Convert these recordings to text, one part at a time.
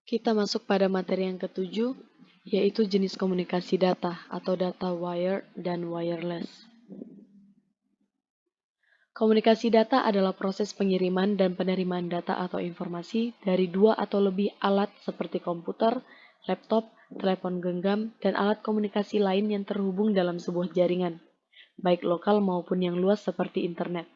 Kita masuk pada materi yang ketujuh, yaitu jenis komunikasi data atau data wired dan wireless. Komunikasi data adalah proses pengiriman dan penerimaan data atau informasi dari dua atau lebih alat seperti komputer, laptop, telepon genggam, dan alat komunikasi lain yang terhubung dalam sebuah jaringan, baik lokal maupun yang luas seperti internet.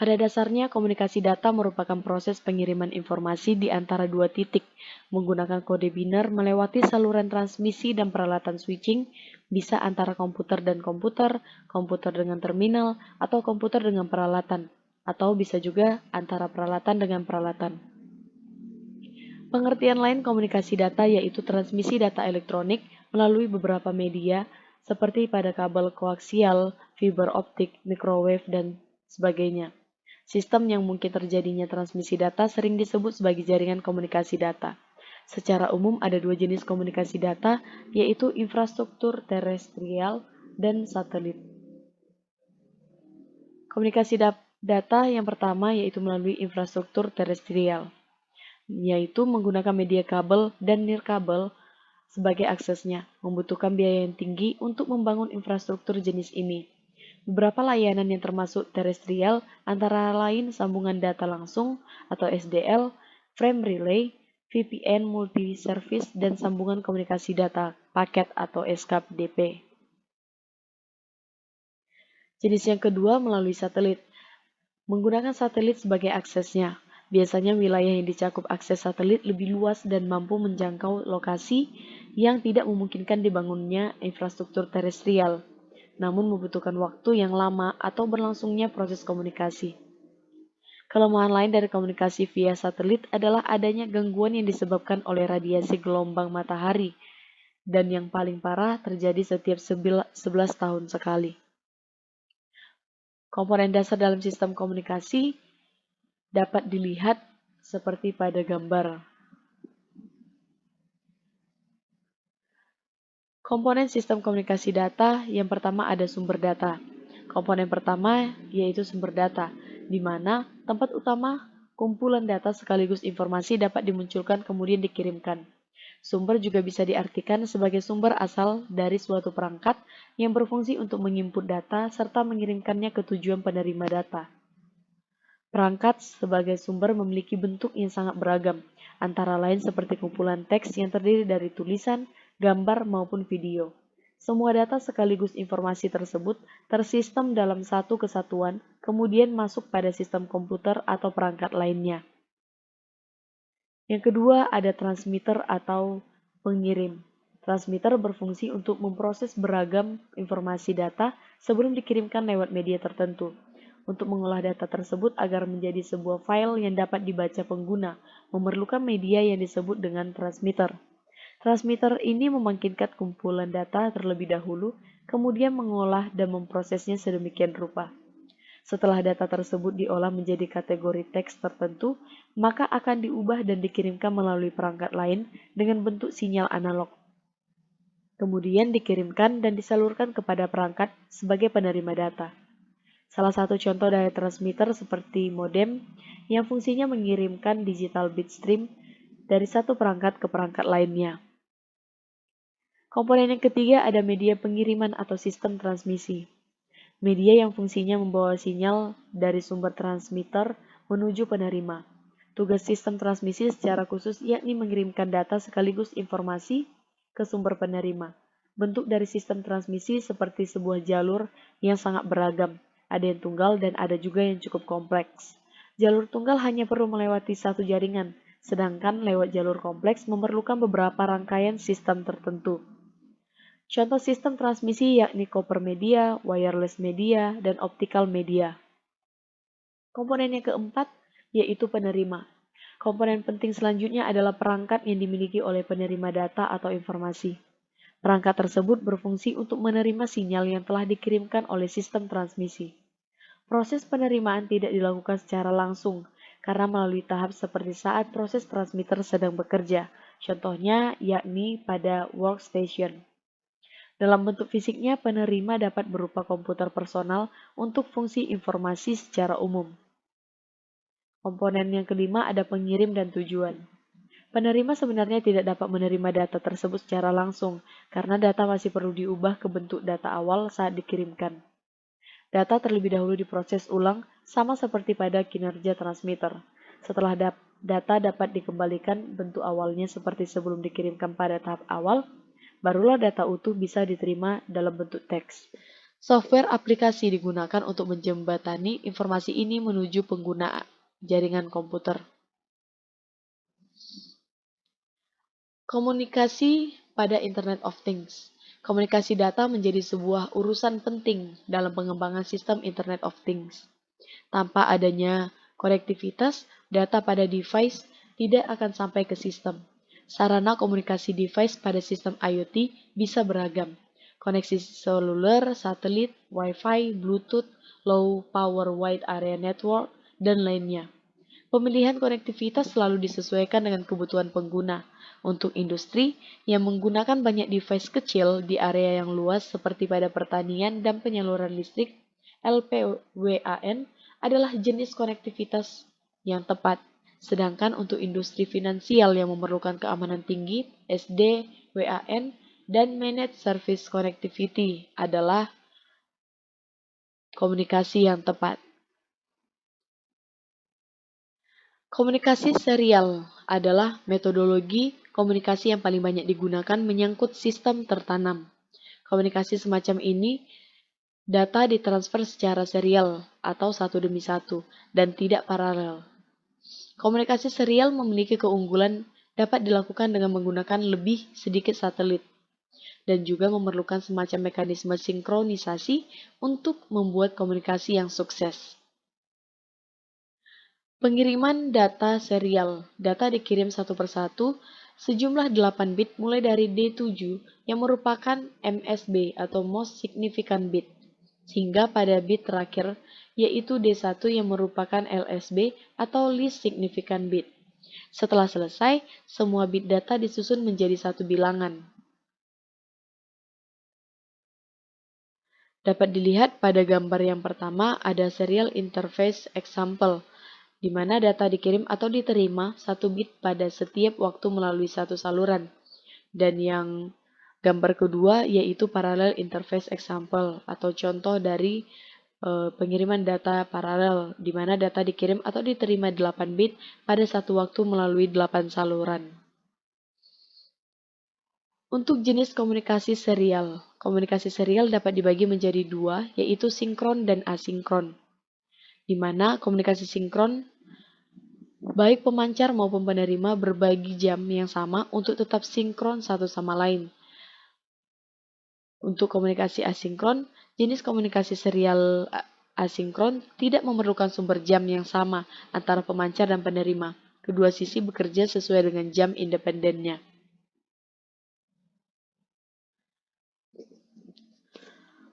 Pada dasarnya, komunikasi data merupakan proses pengiriman informasi di antara dua titik menggunakan kode biner melewati saluran transmisi dan peralatan switching, bisa antara komputer dan komputer, komputer dengan terminal, atau komputer dengan peralatan, atau bisa juga antara peralatan dengan peralatan. Pengertian lain komunikasi data yaitu transmisi data elektronik melalui beberapa media seperti pada kabel koaksial, fiber optik, microwave, dan sebagainya. Sistem yang mungkin terjadinya transmisi data sering disebut sebagai jaringan komunikasi data. Secara umum ada dua jenis komunikasi data, yaitu infrastruktur terestrial dan satelit. Komunikasi data yang pertama yaitu melalui infrastruktur terestrial, yaitu menggunakan media kabel dan nirkabel sebagai aksesnya, membutuhkan biaya yang tinggi untuk membangun infrastruktur jenis ini. Beberapa layanan yang termasuk terestrial antara lain sambungan data langsung atau SDL, frame relay, VPN multi-service, dan sambungan komunikasi data paket atau SKDP. Jenis yang kedua melalui satelit. Menggunakan satelit sebagai aksesnya. Biasanya wilayah yang dicakup akses satelit lebih luas dan mampu menjangkau lokasi yang tidak memungkinkan dibangunnya infrastruktur terestrial, namun membutuhkan waktu yang lama atau berlangsungnya proses komunikasi. Kelemahan lain dari komunikasi via satelit adalah adanya gangguan yang disebabkan oleh radiasi gelombang matahari, dan yang paling parah terjadi setiap 11 tahun sekali. Komponen dasar dalam sistem komunikasi dapat dilihat seperti pada gambar. Komponen sistem komunikasi data, yang pertama ada sumber data. Komponen pertama yaitu sumber data, di mana tempat utama kumpulan data sekaligus informasi dapat dimunculkan kemudian dikirimkan. Sumber juga bisa diartikan sebagai sumber asal dari suatu perangkat yang berfungsi untuk menginput data serta mengirimkannya ke tujuan penerima data. Perangkat sebagai sumber memiliki bentuk yang sangat beragam, antara lain seperti kumpulan teks yang terdiri dari tulisan, gambar, maupun video. Semua data sekaligus informasi tersebut tersistem dalam satu kesatuan, kemudian masuk pada sistem komputer atau perangkat lainnya. Yang kedua, ada transmitter atau pengirim. Transmitter berfungsi untuk memproses beragam informasi data sebelum dikirimkan lewat media tertentu. Untuk mengolah data tersebut agar menjadi sebuah file yang dapat dibaca pengguna, memerlukan media yang disebut dengan transmitter. Transmitter ini membangkitkan kumpulan data terlebih dahulu, kemudian mengolah dan memprosesnya sedemikian rupa. Setelah data tersebut diolah menjadi kategori teks tertentu, maka akan diubah dan dikirimkan melalui perangkat lain dengan bentuk sinyal analog. Kemudian dikirimkan dan disalurkan kepada perangkat sebagai penerima data. Salah satu contoh dari transmitter seperti modem yang fungsinya mengirimkan digital bitstream dari satu perangkat ke perangkat lainnya. Komponen yang ketiga ada media pengiriman atau sistem transmisi. Media yang fungsinya membawa sinyal dari sumber transmitter menuju penerima. Tugas sistem transmisi secara khusus yakni mengirimkan data sekaligus informasi ke sumber penerima. Bentuk dari sistem transmisi seperti sebuah jalur yang sangat beragam. Ada yang tunggal dan ada juga yang cukup kompleks. Jalur tunggal hanya perlu melewati satu jaringan, sedangkan lewat jalur kompleks memerlukan beberapa rangkaian sistem tertentu. Contoh sistem transmisi yakni copper media, wireless media, dan optical media. Komponen yang keempat yaitu penerima. Komponen penting selanjutnya adalah perangkat yang dimiliki oleh penerima data atau informasi. Perangkat tersebut berfungsi untuk menerima sinyal yang telah dikirimkan oleh sistem transmisi. Proses penerimaan tidak dilakukan secara langsung, karena melalui tahap seperti saat proses transmitter sedang bekerja, contohnya yakni pada workstation. Dalam bentuk fisiknya, penerima dapat berupa komputer personal untuk fungsi informasi secara umum. Komponen yang kelima ada pengirim dan tujuan. Penerima sebenarnya tidak dapat menerima data tersebut secara langsung, karena data masih perlu diubah ke bentuk data awal saat dikirimkan. Data terlebih dahulu diproses ulang, sama seperti pada kinerja transmitter. Setelah data dapat dikembalikan bentuk awalnya seperti sebelum dikirimkan pada tahap awal, barulah data utuh bisa diterima dalam bentuk teks. Software aplikasi digunakan untuk menjembatani informasi ini menuju pengguna jaringan komputer. Komunikasi pada Internet of Things. Komunikasi data menjadi sebuah urusan penting dalam pengembangan sistem Internet of Things. Tanpa adanya konektivitas, data pada device tidak akan sampai ke sistem. Sarana komunikasi device pada sistem IoT bisa beragam. Koneksi seluler, satelit, Wi-Fi, Bluetooth, low power wide area network, dan lainnya. Pemilihan konektivitas selalu disesuaikan dengan kebutuhan pengguna. Untuk industri yang menggunakan banyak device kecil di area yang luas seperti pada pertanian dan penyaluran listrik, LPWAN adalah jenis konektivitas yang tepat. Sedangkan untuk industri finansial yang memerlukan keamanan tinggi, SD-WAN dan Managed Service Connectivity adalah komunikasi yang tepat. Komunikasi serial adalah metodologi komunikasi yang paling banyak digunakan menyangkut sistem tertanam. Komunikasi semacam ini, data ditransfer secara serial atau satu demi satu dan tidak paralel. Komunikasi serial memiliki keunggulan dapat dilakukan dengan menggunakan lebih sedikit satelit dan juga memerlukan semacam mekanisme sinkronisasi untuk membuat komunikasi yang sukses. Pengiriman data serial. Data dikirim satu persatu sejumlah 8 bit mulai dari D7 yang merupakan MSB atau Most Significant Bit, hingga pada bit terakhir yaitu D1 yang merupakan LSB atau Least Significant Bit. Setelah selesai, semua bit data disusun menjadi satu bilangan. Dapat dilihat pada gambar yang pertama ada serial interface example, di mana data dikirim atau diterima satu bit pada setiap waktu melalui satu saluran. Dan yang gambar kedua yaitu parallel interface example atau contoh dari pengiriman data paralel, di mana data dikirim atau diterima 8 bit pada satu waktu melalui 8 saluran. Untuk jenis komunikasi serial dapat dibagi menjadi dua, yaitu sinkron dan asinkron. Di mana komunikasi sinkron, baik pemancar maupun penerima berbagi jam yang sama untuk tetap sinkron satu sama lain. Untuk komunikasi asinkron, jenis komunikasi serial asinkron tidak memerlukan sumber jam yang sama antara pemancar dan penerima. Kedua sisi bekerja sesuai dengan jam independennya.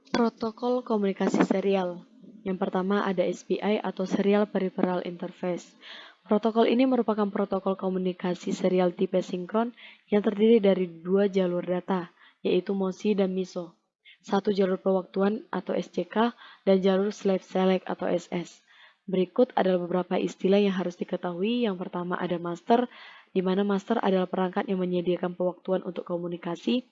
Protokol komunikasi serial. Yang pertama ada SPI atau Serial Peripheral Interface. Protokol ini merupakan protokol komunikasi serial tipe sinkron yang terdiri dari dua jalur data, yaitu MOSI dan MISO. Satu jalur pewaktuan atau SCK dan jalur slave select atau SS. Berikut adalah beberapa istilah yang harus diketahui. Yang pertama ada master, di mana master adalah perangkat yang menyediakan pewaktuan untuk komunikasi.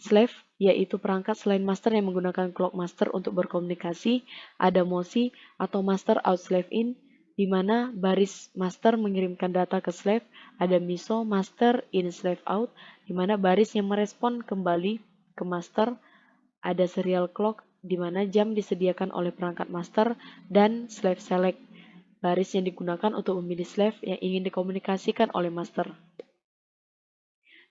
Slave, yaitu perangkat selain master yang menggunakan clock master untuk berkomunikasi. Ada MOSI atau master out slave in, di mana baris master mengirimkan data ke slave. Ada MISO, master in slave out, di mana baris yang merespon kembali ke master. Ada serial clock, di mana jam disediakan oleh perangkat master, dan slave select, baris yang digunakan untuk memilih slave yang ingin dikomunikasikan oleh master.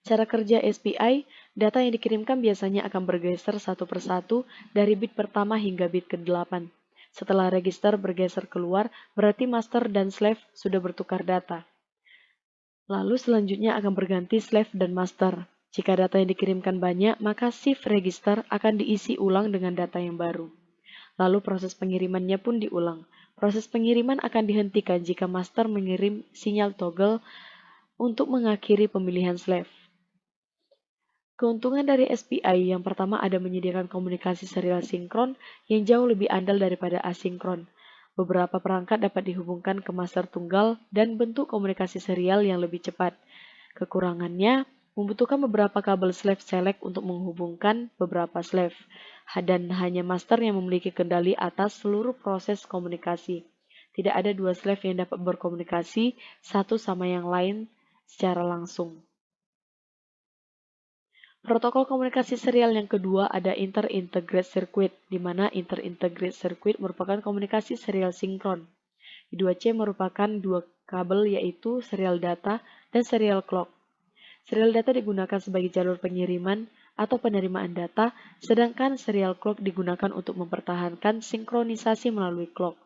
Cara kerja SPI, data yang dikirimkan biasanya akan bergeser satu persatu dari bit pertama hingga bit ke-8. Setelah register bergeser keluar, berarti master dan slave sudah bertukar data. Lalu selanjutnya akan berganti slave dan master. Jika data yang dikirimkan banyak, maka shift register akan diisi ulang dengan data yang baru. Lalu proses pengirimannya pun diulang. Proses pengiriman akan dihentikan jika master mengirim sinyal toggle untuk mengakhiri pemilihan slave. Keuntungan dari SPI yang pertama ada menyediakan komunikasi serial sinkron yang jauh lebih andal daripada asinkron. Beberapa perangkat dapat dihubungkan ke master tunggal dan bentuk komunikasi serial yang lebih cepat. Kekurangannya membutuhkan beberapa kabel slave select untuk menghubungkan beberapa slave, dan hanya master yang memiliki kendali atas seluruh proses komunikasi. Tidak ada dua slave yang dapat berkomunikasi satu sama yang lain secara langsung. Protokol komunikasi serial yang kedua ada inter-integrate circuit, di mana inter-integrate circuit merupakan komunikasi serial sinkron. I2C merupakan dua kabel yaitu serial data dan serial clock. Serial data digunakan sebagai jalur pengiriman atau penerimaan data, sedangkan serial clock digunakan untuk mempertahankan sinkronisasi melalui clock,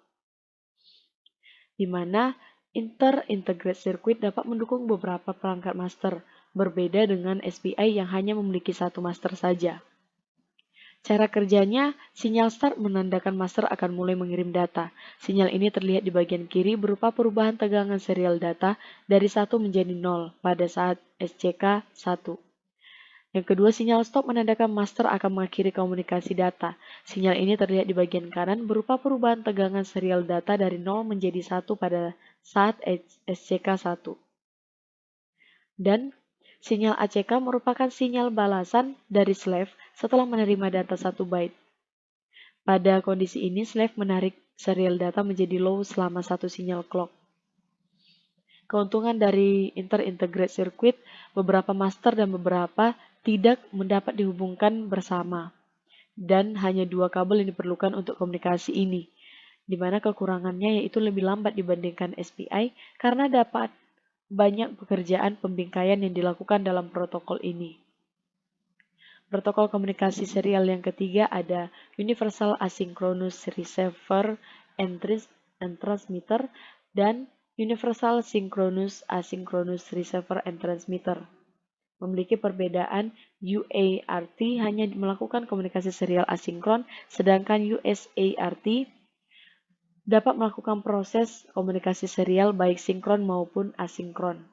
di mana inter-integrate circuit dapat mendukung beberapa perangkat master, berbeda dengan SPI yang hanya memiliki satu master saja. Cara kerjanya, sinyal start menandakan master akan mulai mengirim data. Sinyal ini terlihat di bagian kiri berupa perubahan tegangan serial data dari 1 menjadi 0 pada saat SCK 1. Yang kedua, sinyal stop menandakan master akan mengakhiri komunikasi data. Sinyal ini terlihat di bagian kanan berupa perubahan tegangan serial data dari 0 menjadi 1 pada saat SCK 1. Dan sinyal ACK merupakan sinyal balasan dari slave setelah menerima data 1 byte. Pada kondisi ini, slave menarik serial data menjadi low selama satu sinyal clock. Keuntungan dari inter-integrate circuit, beberapa master dan beberapa tidak mendapat dihubungkan bersama, dan hanya dua kabel yang diperlukan untuk komunikasi ini, di mana kekurangannya yaitu lebih lambat dibandingkan SPI karena dapat banyak pekerjaan pembingkaian yang dilakukan dalam protokol ini. Protokol komunikasi serial yang ketiga ada Universal Asynchronous Receiver and Transmitter dan Universal Synchronous Asynchronous Receiver and Transmitter. Memiliki perbedaan, UART hanya melakukan komunikasi serial asinkron, sedangkan USART dapat melakukan proses komunikasi serial baik sinkron maupun asinkron.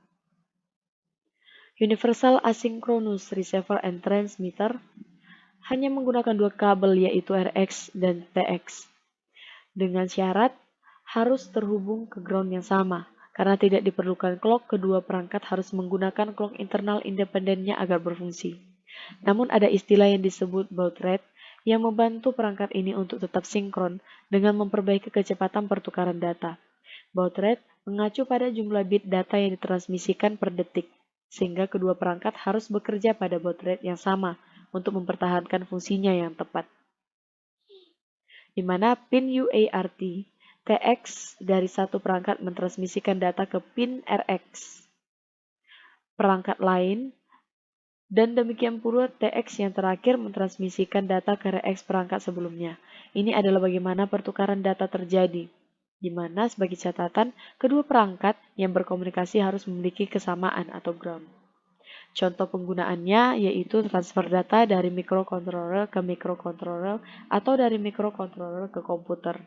Universal Asynchronous Receiver and Transmitter hanya menggunakan dua kabel yaitu RX dan TX. Dengan syarat harus terhubung ke ground yang sama. Karena tidak diperlukan clock, kedua perangkat harus menggunakan clock internal independennya agar berfungsi. Namun ada istilah yang disebut baud rate yang membantu perangkat ini untuk tetap sinkron dengan memperbaiki kecepatan pertukaran data. Baud rate mengacu pada jumlah bit data yang ditransmisikan per detik, sehingga kedua perangkat harus bekerja pada baud rate yang sama untuk mempertahankan fungsinya yang tepat. Di mana pin UART, TX dari satu perangkat mentransmisikan data ke pin RX perangkat lain, dan demikian pula TX yang terakhir mentransmisikan data ke RX perangkat sebelumnya. Ini adalah bagaimana pertukaran data terjadi, di mana sebagai catatan, kedua perangkat yang berkomunikasi harus memiliki kesamaan atau ground. Contoh penggunaannya yaitu transfer data dari microcontroller ke microcontroller atau dari microcontroller ke komputer.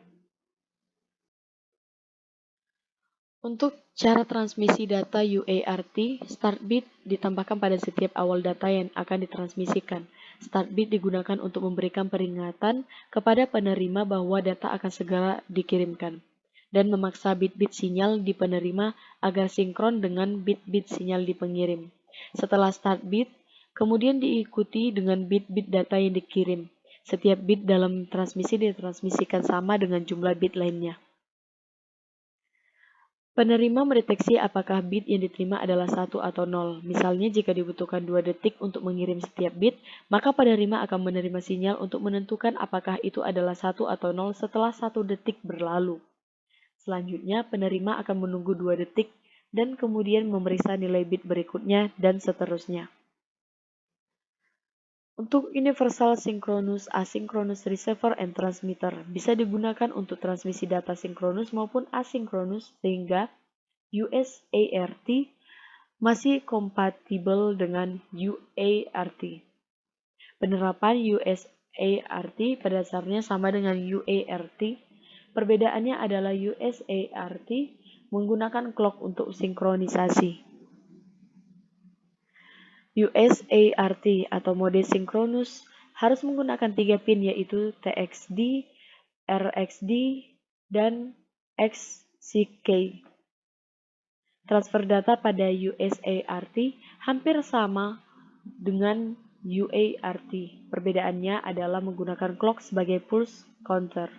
Untuk cara transmisi data UART, start bit ditambahkan pada setiap awal data yang akan ditransmisikan. Start bit digunakan untuk memberikan peringatan kepada penerima bahwa data akan segera dikirimkan, dan memaksa bit-bit sinyal di penerima agar sinkron dengan bit-bit sinyal di pengirim. Setelah start bit, kemudian diikuti dengan bit-bit data yang dikirim. Setiap bit dalam transmisi ditransmisikan sama dengan jumlah bit lainnya. Penerima mendeteksi apakah bit yang diterima adalah 1 atau 0. Misalnya jika dibutuhkan 2 detik untuk mengirim setiap bit, maka penerima akan menerima sinyal untuk menentukan apakah itu adalah 1 atau 0 setelah 1 detik berlalu. Selanjutnya, penerima akan menunggu 2 detik dan kemudian memeriksa nilai bit berikutnya dan seterusnya. Untuk Universal Synchronous Asynchronous Receiver and Transmitter bisa digunakan untuk transmisi data sinkronus maupun asinkronus sehingga USART masih kompatibel dengan UART. Penerapan USART pada dasarnya sama dengan UART. Perbedaannya adalah USART menggunakan clock untuk sinkronisasi. USART atau mode sinkronus harus menggunakan 3 pin yaitu TXD, RXD, dan XCK. Transfer data pada USART hampir sama dengan UART. Perbedaannya adalah menggunakan clock sebagai pulse counter.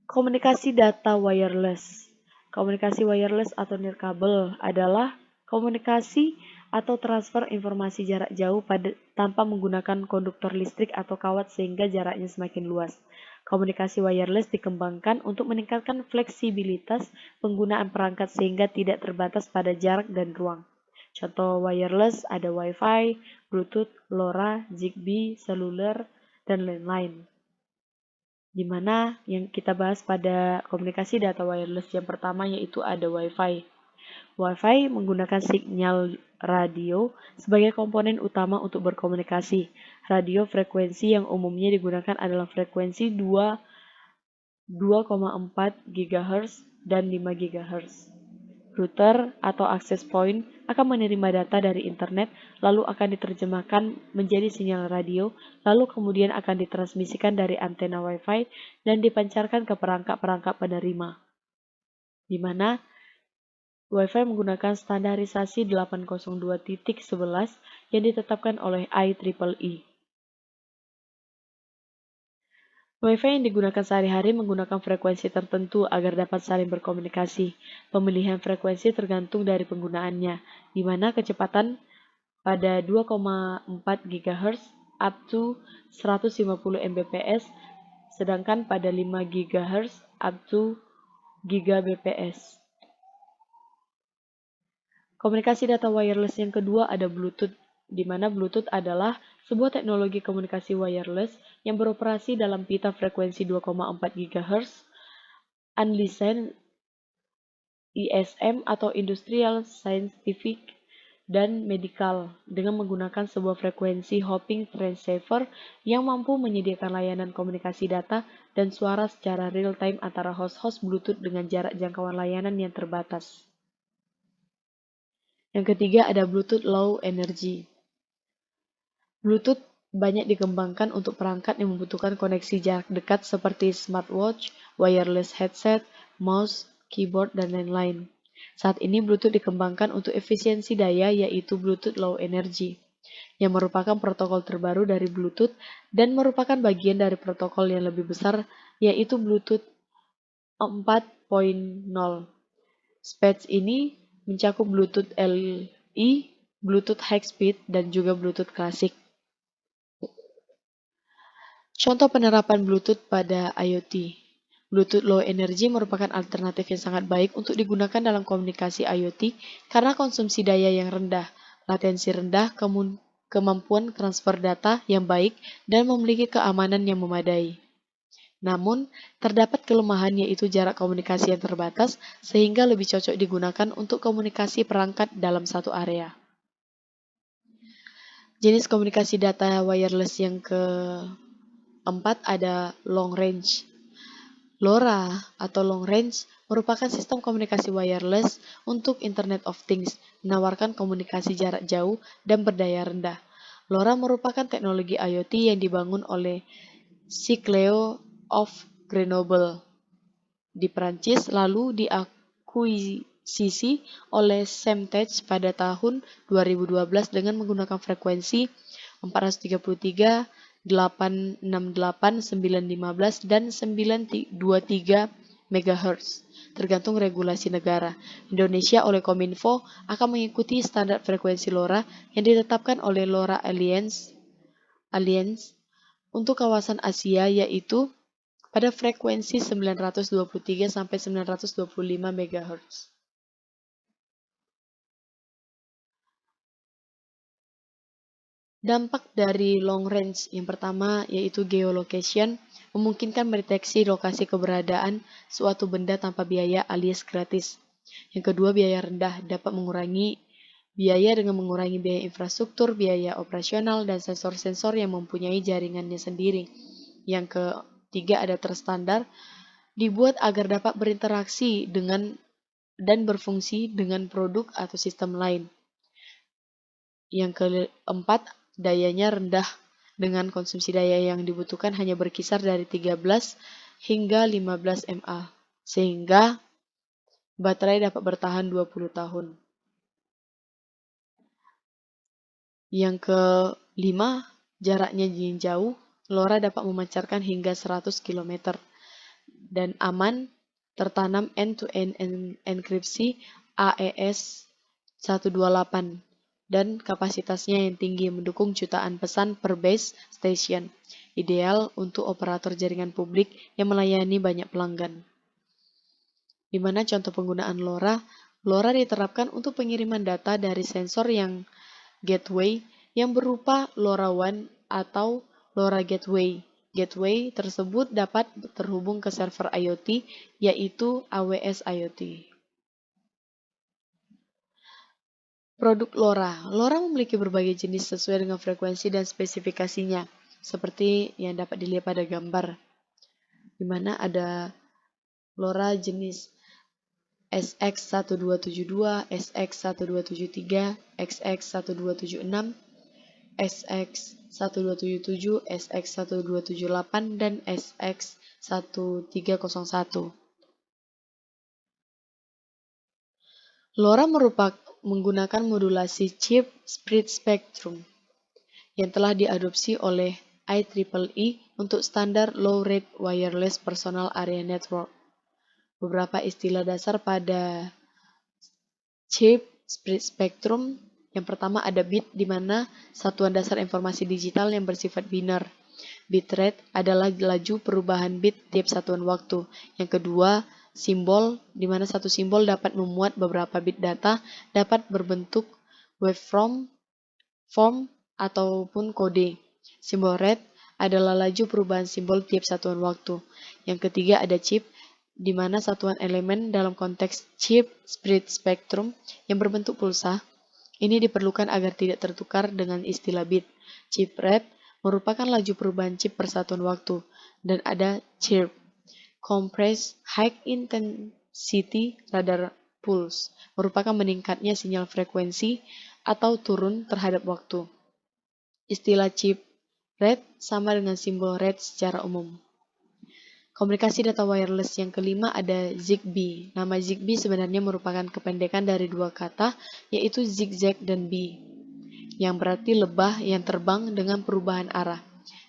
Komunikasi data wireless. Komunikasi wireless atau nirkabel adalah komunikasi atau transfer informasi jarak jauh tanpa menggunakan konduktor listrik atau kawat sehingga jaraknya semakin luas. Komunikasi wireless dikembangkan untuk meningkatkan fleksibilitas penggunaan perangkat sehingga tidak terbatas pada jarak dan ruang. Contoh wireless ada Wi-Fi, Bluetooth, LoRa, Zigbee, seluler, dan lain-lain. Di mana yang kita bahas pada komunikasi data wireless yang pertama yaitu ada Wi-Fi. Wi-Fi menggunakan sinyal radio sebagai komponen utama untuk berkomunikasi. Radio frekuensi yang umumnya digunakan adalah frekuensi 2,4 GHz dan 5 GHz. Router atau access point akan menerima data dari internet, lalu akan diterjemahkan menjadi sinyal radio, lalu kemudian akan ditransmisikan dari antena Wi-Fi dan dipancarkan ke perangkat-perangkat penerima. Di mana Wi-Fi menggunakan standarisasi 802.11 yang ditetapkan oleh IEEE. Wi-Fi yang digunakan sehari-hari menggunakan frekuensi tertentu agar dapat saling berkomunikasi. Pemilihan frekuensi tergantung dari penggunaannya, di mana kecepatan pada 2,4 GHz up to 150 Mbps, sedangkan pada 5 GHz up to Gbps. Komunikasi data wireless yang kedua ada Bluetooth, di mana Bluetooth adalah sebuah teknologi komunikasi wireless yang beroperasi dalam pita frekuensi 2,4 GHz, unlicensed ISM atau Industrial Scientific dan Medical dengan menggunakan sebuah frekuensi hopping transceiver yang mampu menyediakan layanan komunikasi data dan suara secara real-time antara host-host Bluetooth dengan jarak jangkauan layanan yang terbatas. Yang ketiga ada Bluetooth Low Energy. Bluetooth banyak dikembangkan untuk perangkat yang membutuhkan koneksi jarak dekat seperti smartwatch, wireless headset, mouse, keyboard, dan lain-lain. Saat ini Bluetooth dikembangkan untuk efisiensi daya yaitu Bluetooth Low Energy, yang merupakan protokol terbaru dari Bluetooth dan merupakan bagian dari protokol yang lebih besar yaitu Bluetooth 4.0. Specs ini mencakup Bluetooth LE, Bluetooth High Speed, dan juga Bluetooth Classic. Contoh penerapan Bluetooth pada IoT. Bluetooth Low Energy merupakan alternatif yang sangat baik untuk digunakan dalam komunikasi IoT karena konsumsi daya yang rendah, latensi rendah, kemampuan transfer data yang baik, dan memiliki keamanan yang memadai. Namun, terdapat kelemahan yaitu jarak komunikasi yang terbatas sehingga lebih cocok digunakan untuk komunikasi perangkat dalam satu area. Jenis komunikasi data wireless yang keempat ada long range. LoRa atau long range merupakan sistem komunikasi wireless untuk Internet of Things, menawarkan komunikasi jarak jauh dan berdaya rendah. LoRa merupakan teknologi IoT yang dibangun oleh Sicleo of Grenoble di Prancis lalu diakuisisi oleh Semtech pada tahun 2012 dengan menggunakan frekuensi 433, 868, 915, dan 923 MHz, tergantung regulasi negara. Indonesia oleh Kominfo akan mengikuti standar frekuensi LoRa yang ditetapkan oleh LoRa Alliance untuk kawasan Asia yaitu pada frekuensi 923 sampai 925 MHz. Dampak dari long range yang pertama yaitu geolocation, memungkinkan mendeteksi lokasi keberadaan suatu benda tanpa biaya alias gratis. Yang kedua, biaya rendah dapat mengurangi biaya dengan mengurangi biaya infrastruktur, biaya operasional, dan sensor-sensor yang mempunyai jaringannya sendiri. Yang ketiga, ada terstandar, dibuat agar dapat berinteraksi dengan dan berfungsi dengan produk atau sistem lain. Yang keempat, dayanya rendah dengan konsumsi daya yang dibutuhkan hanya berkisar dari 13 hingga 15 mA, sehingga Baterai dapat bertahan 20 tahun. Yang kelima, jaraknya jauh, LoRa dapat memancarkan hingga 100 km dan aman, tertanam end-to-end enkripsi AES 128 dan kapasitasnya yang tinggi mendukung jutaan pesan per base station, ideal untuk operator jaringan publik yang melayani banyak pelanggan. Di mana contoh penggunaan LoRa? LoRa diterapkan untuk pengiriman data dari sensor yang gateway yang berupa LoRaWAN atau LoRa Gateway. Gateway tersebut dapat terhubung ke server IoT, yaitu AWS IoT. Produk LoRa. LoRa memiliki berbagai jenis sesuai dengan frekuensi dan spesifikasinya, seperti yang dapat dilihat pada gambar, di mana ada LoRa jenis SX1272, SX1273, XX1276, SX1277, SX1278, dan SX1301. LoRa menggunakan modulasi chip split spectrum yang telah diadopsi oleh IEEE untuk standar Low Rate Wireless Personal Area Network. Beberapa istilah dasar pada chip split spectrum. Yang pertama ada bit, di mana satuan dasar informasi digital yang bersifat biner. Bitrate adalah laju perubahan bit tiap satuan waktu. Yang kedua, simbol, di mana satu simbol dapat memuat beberapa bit data, dapat berbentuk waveform, form, ataupun kode. Simbol rate adalah laju perubahan simbol tiap satuan waktu. Yang ketiga ada chip, di mana satuan elemen dalam konteks chip split spectrum yang berbentuk pulsa. Ini diperlukan agar tidak tertukar dengan istilah bit. Chip rate merupakan laju perubahan chip per satuan waktu. Dan ada chirp, compressed high intensity radar pulse, merupakan meningkatnya sinyal frekuensi atau turun terhadap waktu. Istilah chip rate sama dengan simbol rate secara umum. Komunikasi data wireless yang kelima ada Zigbee. Nama Zigbee sebenarnya merupakan kependekan dari dua kata, yaitu zigzag dan bee, yang berarti lebah yang terbang dengan perubahan arah.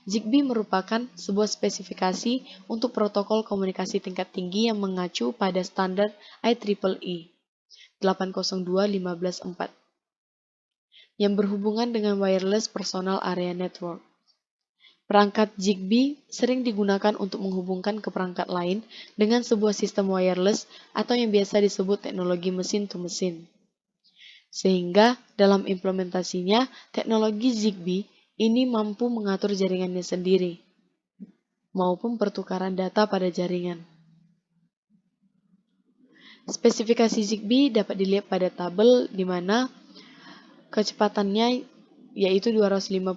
Zigbee merupakan sebuah spesifikasi untuk protokol komunikasi tingkat tinggi yang mengacu pada standar IEEE 802.15.4 yang berhubungan dengan Wireless Personal Area Network. Perangkat Zigbee sering digunakan untuk menghubungkan ke perangkat lain dengan sebuah sistem wireless atau yang biasa disebut teknologi mesin-to-mesin. Sehingga dalam implementasinya, teknologi Zigbee ini mampu mengatur jaringannya sendiri, maupun pertukaran data pada jaringan. Spesifikasi Zigbee dapat dilihat pada tabel di mana kecepatannya yaitu 250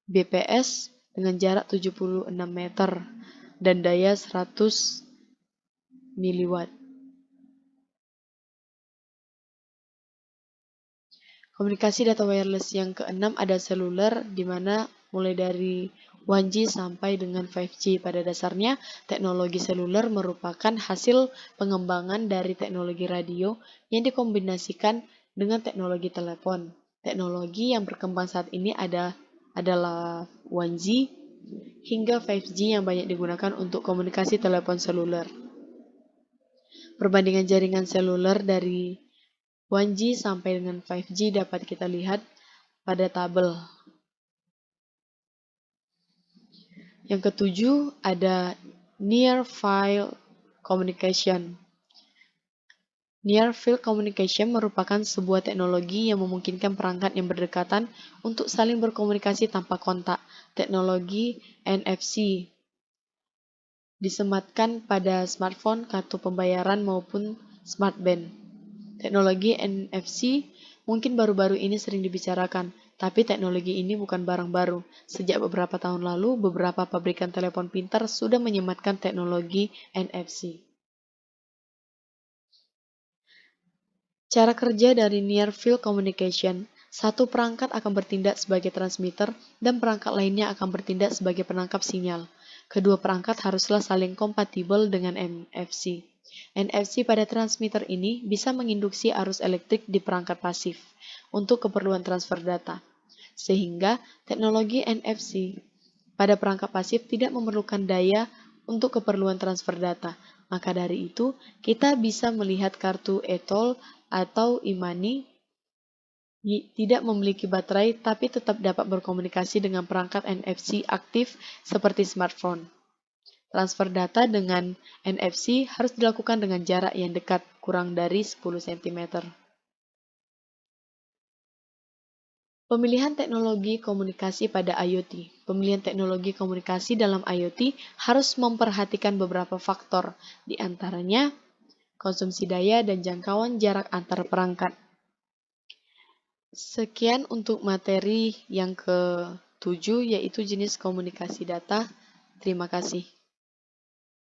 kbps dengan jarak 76 meter dan daya 100 mW. Komunikasi data wireless yang keenam ada seluler, di mana mulai dari 1G sampai dengan 5G. Pada dasarnya, teknologi seluler merupakan hasil pengembangan dari teknologi radio yang dikombinasikan dengan teknologi telepon. Teknologi yang berkembang saat ini adalah 1G hingga 5G yang banyak digunakan untuk komunikasi telepon seluler. Perbandingan jaringan seluler dari 1G sampai dengan 5G dapat kita lihat pada tabel. Yang ketujuh ada Near Field Communication. Near Field Communication merupakan sebuah teknologi yang memungkinkan perangkat yang berdekatan untuk saling berkomunikasi tanpa kontak. Teknologi NFC disematkan pada smartphone, kartu pembayaran maupun smartband. Teknologi NFC mungkin baru-baru ini sering dibicarakan, tapi teknologi ini bukan barang baru. Sejak beberapa tahun lalu, beberapa pabrikan telepon pintar sudah menyematkan teknologi NFC. Cara kerja dari Near Field Communication, satu perangkat akan bertindak sebagai transmitter dan perangkat lainnya akan bertindak sebagai penangkap sinyal. Kedua perangkat haruslah saling kompatibel dengan NFC. NFC pada transmitter ini bisa menginduksi arus elektrik di perangkat pasif untuk keperluan transfer data, sehingga teknologi NFC pada perangkat pasif tidak memerlukan daya untuk keperluan transfer data. Maka dari itu, kita bisa melihat kartu e-tol atau e-money tidak memiliki baterai tapi tetap dapat berkomunikasi dengan perangkat NFC aktif seperti smartphone. Transfer data dengan NFC harus dilakukan dengan jarak yang dekat, kurang dari 10 cm. Pemilihan teknologi komunikasi pada IoT. Pemilihan teknologi komunikasi dalam IoT harus memperhatikan beberapa faktor, di antaranya konsumsi daya dan jangkauan jarak antar perangkat. Sekian untuk materi yang ke-7, yaitu jenis komunikasi data. Terima kasih.